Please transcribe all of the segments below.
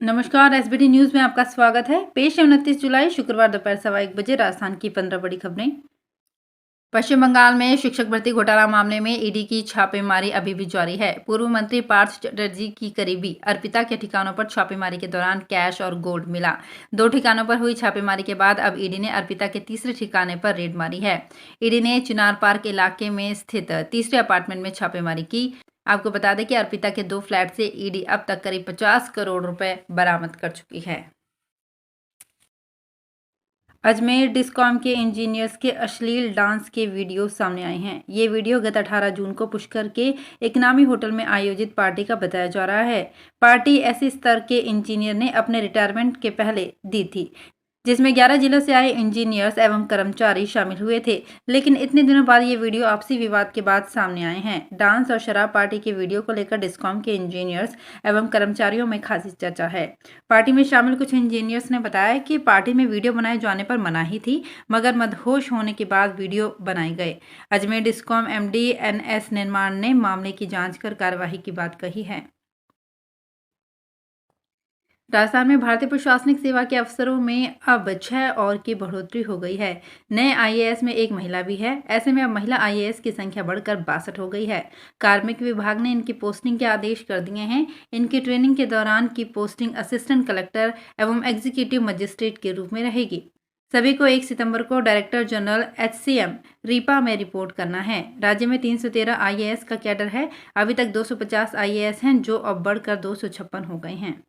नमस्कार, SBT news में आपका स्वागत है। पेश है 29 जुलाई शुक्रवार दोपहर 1:15 बजे राजस्थान की 15 बड़ी खबरें। पश्चिम बंगाल में शिक्षक भर्ती घोटाला मामले में ईडी की छापेमारी अभी भी जारी है। पूर्व मंत्री पार्थ चटर्जी की करीबी अर्पिता के ठिकानों पर छापेमारी के दौरान कैश और गोल्ड मिला। 2 ठिकानों पर हुई छापेमारी के बाद अब ईडी ने अर्पिता के तीसरे ठिकाने पर रेड मारी है। ईडी ने चिनार पार्क इलाके में स्थित तीसरे अपार्टमेंट में छापेमारी की। आपको बता दें कि अर्पिता के 2 फ्लैट से ईडी अब तक करीब 50 करोड़ रुपए बरामद कर चुकी है। अजमेर डिस्कॉम के इंजीनियर्स के अश्लील डांस के वीडियो सामने आए हैं। ये वीडियो गत 18 जून को पुष्कर के एक नामी होटल में आयोजित पार्टी का बताया जा रहा है। पार्टी ऐसे स्तर के इंजीनियर ने अपने रिटायरमेंट के पहले दी थी, जिसमें 11 जिलों से आए इंजीनियर्स एवं कर्मचारी शामिल हुए थे। लेकिन इतने दिनों बाद ये वीडियो आपसी विवाद के बाद सामने आए हैं। डांस और शराब पार्टी के वीडियो को लेकर डिस्कॉम के इंजीनियर्स एवं कर्मचारियों में खासी चर्चा है। पार्टी में शामिल कुछ इंजीनियर्स ने बताया कि पार्टी में वीडियो बनाए जाने पर मनाही थी, मगर मदहोश होने के बाद वीडियो बनाए गए। अजमेर डिस्कॉम एमडी NS निर्माण ने मामले की जाँच कर कार्यवाही की बात कही है। राजस्थान में भारतीय प्रशासनिक सेवा के अफसरों में अब 6 और की बढ़ोतरी हो गई है। नए IAS में एक महिला भी है। ऐसे में अब महिला IAS की संख्या बढ़कर 62 हो गई है। कार्मिक विभाग ने इनकी पोस्टिंग के आदेश कर दिए हैं। इनकी ट्रेनिंग के दौरान की पोस्टिंग असिस्टेंट कलेक्टर एवं एग्जीक्यूटिव मजिस्ट्रेट के रूप में रहेगी। सभी को 1 सितंबर को डायरेक्टर जनरल HCM रीपा में रिपोर्ट करना है। राज्य में 313 IAS का कैडर है। अभी तक 250 IAS हैं, जो अब बढ़कर 256 हो गए हैं।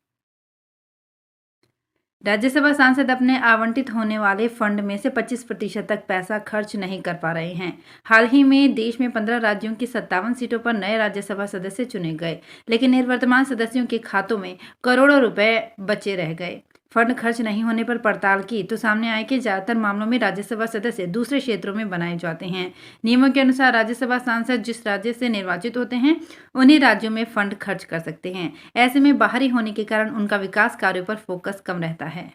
राज्यसभा सांसद अपने आवंटित होने वाले फंड में से 25% तक पैसा खर्च नहीं कर पा रहे हैं। हाल ही में देश में 15 राज्यों की 57 सीटों पर नए राज्यसभा सदस्य चुने गए, लेकिन निवर्तमान सदस्यों के खातों में करोड़ों रुपए बचे रह गए। फंड खर्च नहीं होने पर पड़ताल की तो सामने आए कि ज्यादातर मामलों में राज्यसभा सदस्य दूसरे क्षेत्रों में बनाए जाते हैं। नियमों के अनुसार राज्यसभा सांसद जिस राज्य से निर्वाचित होते हैं, उन्हीं राज्यों में फंड खर्च कर सकते हैं। ऐसे में बाहरी होने के कारण उनका विकास कार्यों पर फोकस कम रहता है।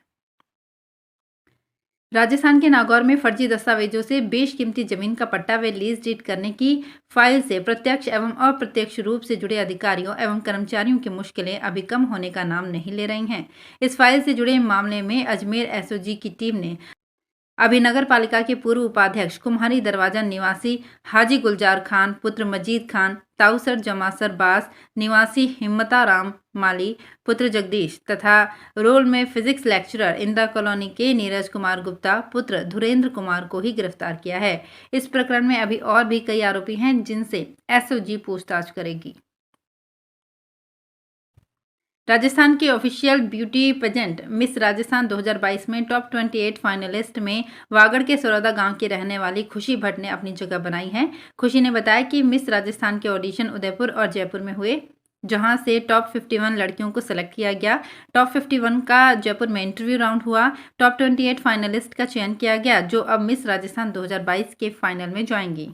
राजस्थान के नागौर में फर्जी दस्तावेजों से बेशकीमती जमीन का पट्टा व लीज डीड करने की फाइल से प्रत्यक्ष एवं अप्रत्यक्ष रूप से जुड़े अधिकारियों एवं कर्मचारियों की मुश्किलें अभी कम होने का नाम नहीं ले रही हैं। इस फाइल से जुड़े मामले में अजमेर SOG की टीम ने अभी नगर पालिका के पूर्व उपाध्यक्ष कुम्हारी दरवाजा निवासी हाजी गुलजार खान, पुत्र मजीद खान, ताऊसर जमासर बास निवासी हिम्मताराम माली, पुत्र जगदीश तथा रोल में फिजिक्स लेक्चरर इंदिरा कॉलोनी के नीरज कुमार गुप्ता, पुत्र धुरेंद्र कुमार को ही गिरफ्तार किया है। इस प्रकरण में अभी और भी कई आरोपी हैं, जिनसे SOG पूछताछ करेगी। राजस्थान के official beauty pageant miss Rajasthan 2022 में टॉप 28 फाइनलिस्ट में वागड़ के सरौदा गांव की रहने वाली खुशी भट्ट ने अपनी जगह बनाई है। खुशी ने बताया कि मिस राजस्थान के ऑडिशन उदयपुर और जयपुर में हुए, जहां से टॉप 51 लड़कियों को सिलेक्ट किया गया। टॉप 51 का जयपुर में इंटरव्यू राउंड हुआ। टॉप 28 फाइनलिस्ट का चयन किया गया, जो अब मिस राजस्थान 2022 के फाइनल में जाएंगी।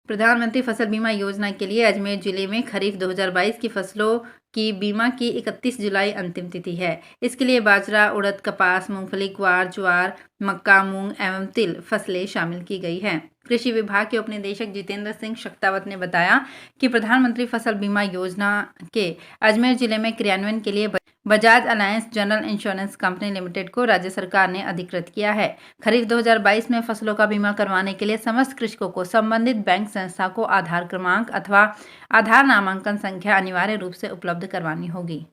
प्रधानमंत्री फसल बीमा योजना के लिए अजमेर जिले में खरीफ 2022 की फसलों की बीमा की 31 जुलाई अंतिम तिथि है। इसके लिए बाजरा, उड़द, कपास, मूंगफली, ग्वार, ज्वार, मक्का, मूंग एवं तिल फसलें शामिल की गई हैं। कृषि विभाग के उपनिदेशक जितेंद्र सिंह शक्तावत ने बताया कि प्रधानमंत्री फसल बीमा योजना के अजमेर जिले में क्रियान्वयन के लिए Bajaj alliance general insurance company limited को राज्य सरकार ने अधिकृत किया है। खरीफ 2022 में फसलों का बीमा करवाने के लिए समस्त कृषकों को संबंधित बैंक संस्था को आधार क्रमांक अथवा आधार नामांकन संख्या अनिवार्य रूप से उपलब्ध करवानी होगी।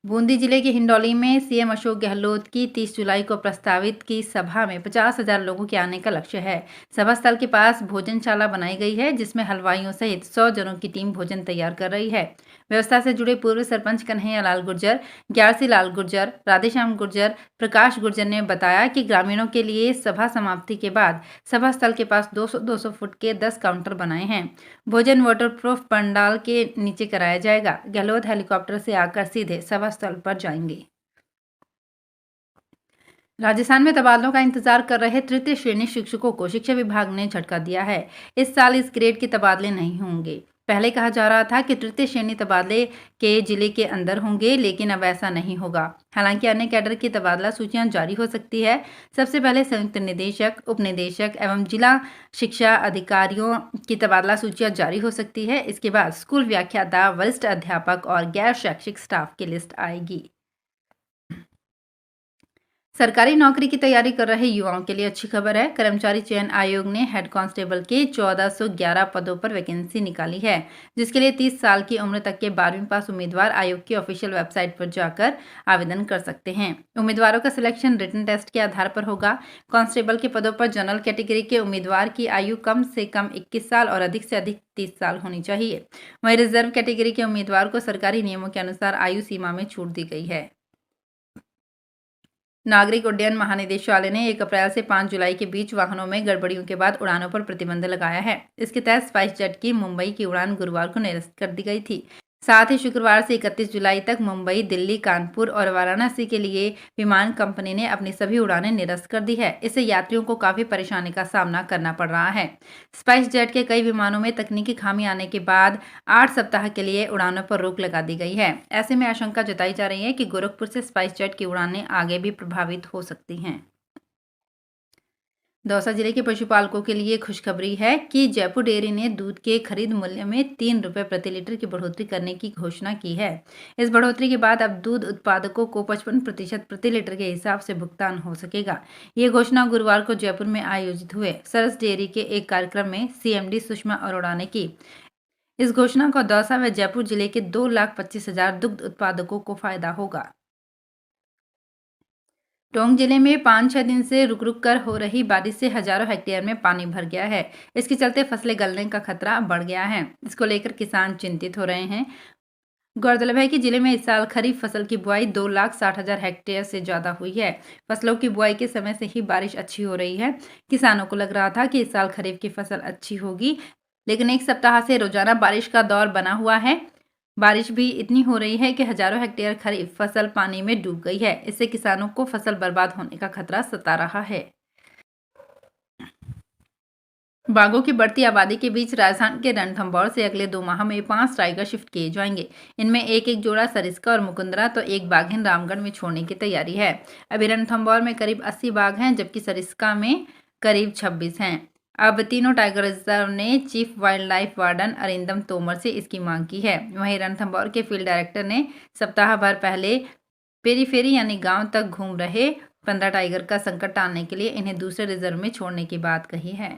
बूंदी जिले के हिंडौली में CM अशोक गहलोत की 30 जुलाई को प्रस्तावित की सभा में 50,000 लोगों के आने का लक्ष्य है। सभा स्थल के पास भोजनशाला बनाई गई है, जिसमें हलवाइयों सहित 100 जनों की टीम भोजन तैयार कर रही है। व्यवस्था से जुड़े पूर्व सरपंच कन्हैया लाल गुर्जर, ग्यारसी लाल गुर्जर, राधेश्याम गुर्जर, प्रकाश गुर्जर ने बताया कि ग्रामीणों के लिए सभा समाप्ति के बाद सभा स्थल के पास 200-200 फुट के 10 काउंटर बनाए हैं। भोजन वाटरप्रूफ पंडाल के नीचे कराया जाएगा। गहलोत हेलीकॉप्टर से आकर सीधे सभा स्थल पर जाएंगे। राजस्थान में तबादलों का इंतजार कर रहे तृतीय श्रेणी शिक्षकों को शिक्षा विभाग ने झटका दिया है। इस साल इस ग्रेड के तबादले नहीं होंगे। पहले कहा जा रहा था कि तृतीय श्रेणी तबादले के जिले के अंदर होंगे, लेकिन अब ऐसा नहीं होगा। हालांकि अन्य कैडर की तबादला सूचियां जारी हो सकती है। सबसे पहले संयुक्त निदेशक, उप निदेशक एवं जिला शिक्षा अधिकारियों की तबादला सूचियां जारी हो सकती है। इसके बाद स्कूल व्याख्याता, वरिष्ठ अध्यापक और गैर शैक्षिक स्टाफ की लिस्ट आएगी। सरकारी नौकरी की तैयारी कर रहे युवाओं के लिए अच्छी खबर है। कर्मचारी चयन आयोग ने हेड कांस्टेबल के 1411 पदों पर वैकेंसी निकाली है, जिसके लिए 30 साल की उम्र तक के 12वीं पास उम्मीदवार आयोग की ऑफिशियल वेबसाइट पर जाकर आवेदन कर सकते हैं। उम्मीदवारों का सिलेक्शन रिटन टेस्ट के आधार पर होगा। कांस्टेबल के पदों पर जनरल कैटेगरी के उम्मीदवार की आयु कम से कम 21 साल और अधिक से अधिक 30 साल होनी चाहिए। वहीं रिजर्व कैटेगरी के उम्मीदवार को सरकारी नियमों के अनुसार आयु सीमा में छूट दी गई है। नागरिक उड्डयन महानिदेशालय ने 1 अप्रैल से 5 जुलाई के बीच वाहनों में गड़बड़ियों के बाद उड़ानों पर प्रतिबंध लगाया है। इसके तहत स्पाइस जेट की मुंबई की उड़ान गुरुवार को निरस्त कर दी गई थी। साथ ही शुक्रवार से 31 जुलाई तक मुंबई, दिल्ली, कानपुर और वाराणसी के लिए विमान कंपनी ने अपनी सभी उड़ानें निरस्त कर दी है। इससे यात्रियों को काफी परेशानी का सामना करना पड़ रहा है। स्पाइस जेट के कई विमानों में तकनीकी खामी आने के बाद 8 सप्ताह के लिए उड़ानों पर रोक लगा दी गई है। ऐसे में आशंका जताई जा रही है कि गोरखपुर से स्पाइस जेट की उड़ानें आगे भी प्रभावित हो सकती हैं। दौसा जिले के पशुपालकों के लिए खुशखबरी है कि जयपुर डेयरी ने दूध के खरीद मूल्य में 3 रुपये प्रति लीटर की बढ़ोतरी करने की घोषणा की है। इस बढ़ोतरी के बाद अब दूध उत्पादकों को 55% प्रति लीटर के हिसाब से भुगतान हो सकेगा। ये घोषणा गुरुवार को जयपुर में आयोजित हुए सरस डेयरी के एक कार्यक्रम में CMD सुषमा अरोड़ा ने की। इस घोषणा का दौसा व जयपुर जिले के 2,25,000 दुग्ध उत्पादकों को फायदा होगा। टोंक जिले में 5-6 दिन से रुक रुक कर हो रही बारिश से हजारों हेक्टेयर में पानी भर गया है। इसके चलते फसलें गलने का खतरा बढ़ गया है। इसको लेकर किसान चिंतित हो रहे हैं। गौरतलब है कि जिले में इस साल खरीफ फसल की बुआई 2,60,000 हेक्टेयर से ज़्यादा हुई है। फसलों की बुआई के समय से ही बारिश अच्छी हो रही है। किसानों को लग रहा था कि इस साल खरीफ की फसल अच्छी होगी, लेकिन एक सप्ताह से रोजाना बारिश का दौर बना हुआ है। बारिश भी इतनी हो रही है कि हजारों हेक्टेयर खरीफ फसल पानी में डूब गई है। इससे किसानों को फसल बर्बाद होने का खतरा सता रहा है। बाघों की बढ़ती आबादी के बीच राजस्थान के रणथंभौर से अगले 2 माह में 5 टाइगर शिफ्ट किए जाएंगे। इनमें एक जोड़ा सरिस्का और मुकुंदरा तो एक बाघिन रामगढ़ में छोड़ने की तैयारी है। अभी रणथंभौर में करीब 80 बाघ हैं, जबकि सरिस्का में करीब 26 हैं। अब तीनों टाइगर रिजर्व ने chief wild life warden Arindam Tomar से इसकी मांग की है। वहीं रणथंभौर के फील्ड डायरेक्टर ने सप्ताह भर पहले पेरीफेरी यानी गांव तक घूम रहे 15 टाइगर का संकट टालने के लिए इन्हें दूसरे रिजर्व में छोड़ने की बात कही है।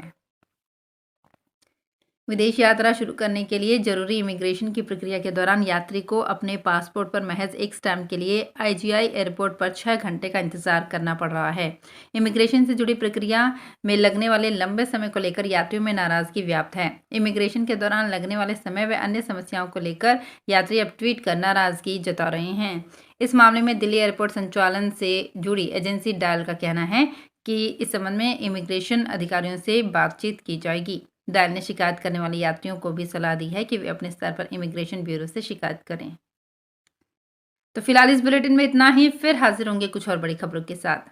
विदेश यात्रा शुरू करने के लिए जरूरी इमिग्रेशन की प्रक्रिया के दौरान यात्री को अपने पासपोर्ट पर महज एक स्टैंप के लिए IGI एयरपोर्ट पर 6 घंटे का इंतजार करना पड़ रहा है। इमिग्रेशन से जुड़ी प्रक्रिया में लगने वाले लंबे समय को लेकर यात्रियों में नाराजगी व्याप्त है। इमिग्रेशन के दौरान लगने वाले समय व अन्य समस्याओं को लेकर यात्री अब ट्वीट कर नाराजगी जता रहे हैं। इस मामले में दिल्ली एयरपोर्ट संचालन से जुड़ी एजेंसी डायल का कहना है कि इस संबंध में इमिग्रेशन अधिकारियों से बातचीत की जाएगी। डायल ने शिकायत करने वाले यात्रियों को भी सलाह दी है कि वे अपने स्तर पर इमिग्रेशन ब्यूरो से शिकायत करें। तो फिलहाल इस बुलेटिन में इतना ही। फिर हाजिर होंगे कुछ और बड़ी खबरों के साथ।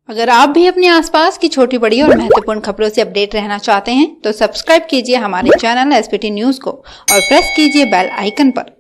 अगर आप भी अपने आसपास की छोटी बड़ी और महत्वपूर्ण खबरों से अपडेट रहना चाहते हैं तो सब्सक्राइब कीजिए हमारे चैनल SPT न्यूज को और प्रेस कीजिए बेल आइकन पर।